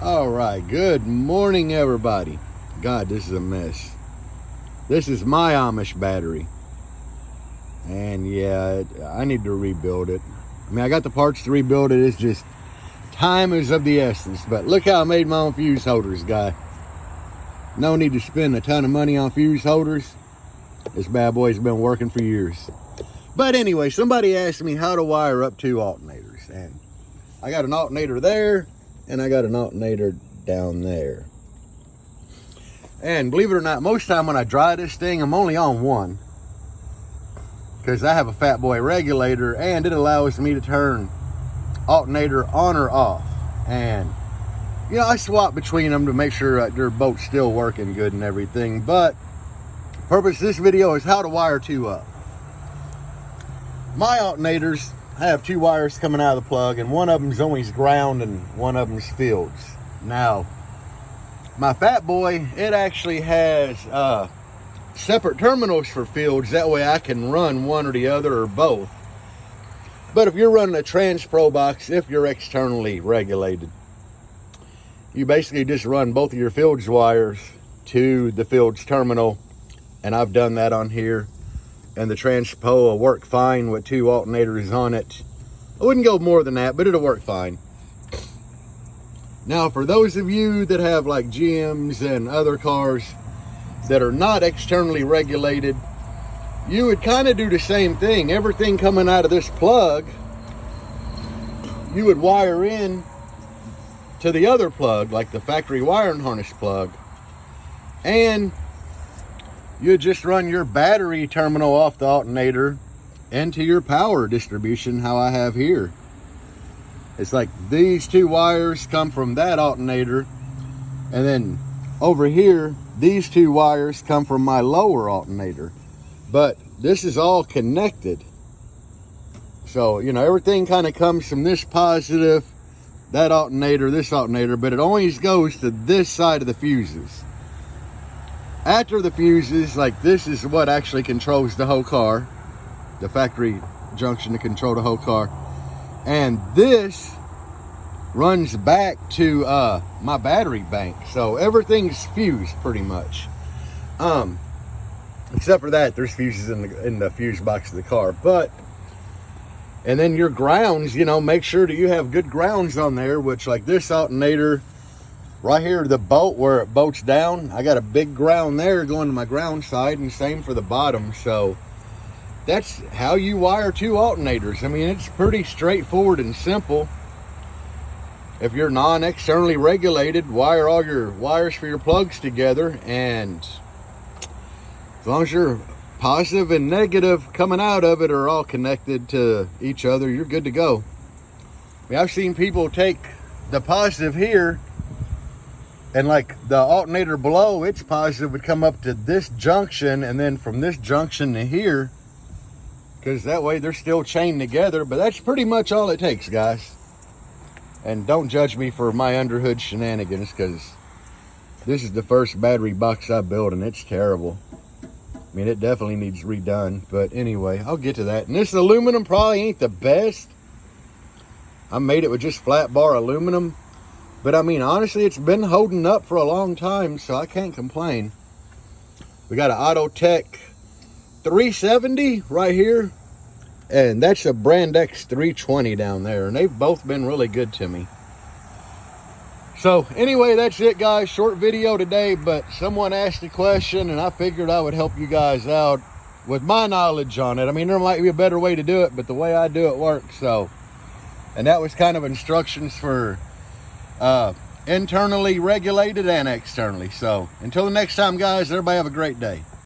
All right, good morning, everybody. God, this is a mess. This is my Amish battery. And yeah, I need to rebuild it. I mean, I got the parts to rebuild it. It's just, time is of the essence. But look how I made my own fuse holders, guy. No need to spend a ton of money on fuse holders. This bad boy's been working for years. But anyway, somebody asked me how to wire up two alternators. And I got an alternator there, and I got an alternator down there. And believe it or not, most time when I drive this thing, I'm only on one, because I have a fat boy regulator and it allows me to turn alternator on or off. And you know, I swap between them to make sure that they're both still working good and everything. But the purpose of this video is how to wire two up. My alternators, I have two wires coming out of the plug, and one of them's only ground and one of them's fields. Now, my fat boy, it actually has separate terminals for fields. That way I can run one or the other or both. But if you're running a TransPro box, if you're externally regulated, you basically just run both of your fields wires to the fields terminal. And I've done that on here. And the TransPro will work fine with two alternators on it. I wouldn't go more than that, but it'll work fine. Now, for those of you that have like GMs and other cars that are not externally regulated, you would kind of do the same thing. Everything coming out of this plug, you would wire in to the other plug, like the factory wiring harness plug, and you just run your battery terminal off the alternator into your power distribution, how I have here. It's like these two wires come from that alternator, and then over here, these two wires come from my lower alternator. But this is all connected. So, you know, everything kind of comes from this positive, that alternator, this alternator, but it always goes to this side of the fuses. After the fuses, like this is what actually controls the whole car, the factory junction to control the whole car. And this runs back to my battery bank. So everything's fused pretty much. Except for that, there's fuses in the fuse box of the car. But, and then your grounds, you know, make sure that you have good grounds on there, which like this alternator, right here, the bolt where it bolts down, I got a big ground there going to my ground side, and same for the bottom. So that's how you wire two alternators. I mean, it's pretty straightforward and simple. If you're non-externally regulated, wire all your wires for your plugs together, and as long as your positive and negative coming out of it are all connected to each other, you're good to go. I mean, I've seen people take the positive here, and like the alternator below, its positive would come up to this junction, and then from this junction to here, because that way they're still chained together. But that's pretty much all it takes, guys. And don't judge me for my underhood shenanigans, because this is the first battery box I built, and it's terrible. I mean, it definitely needs redone. But anyway, I'll get to that. And this aluminum probably ain't the best. I made it with just flat bar aluminum. But I mean, honestly, it's been holding up for a long time, so I can't complain. We got an Autotech 370 right here, and that's a Brand X 320 down there, and they've both been really good to me. So anyway, that's it, guys. Short video today, but someone asked a question, and I figured I would help you guys out with my knowledge on it. I mean, there might be a better way to do it, but the way I do it works. So, and that was kind of instructions for internally regulated and externally. So until the next time, guys, everybody have a great day.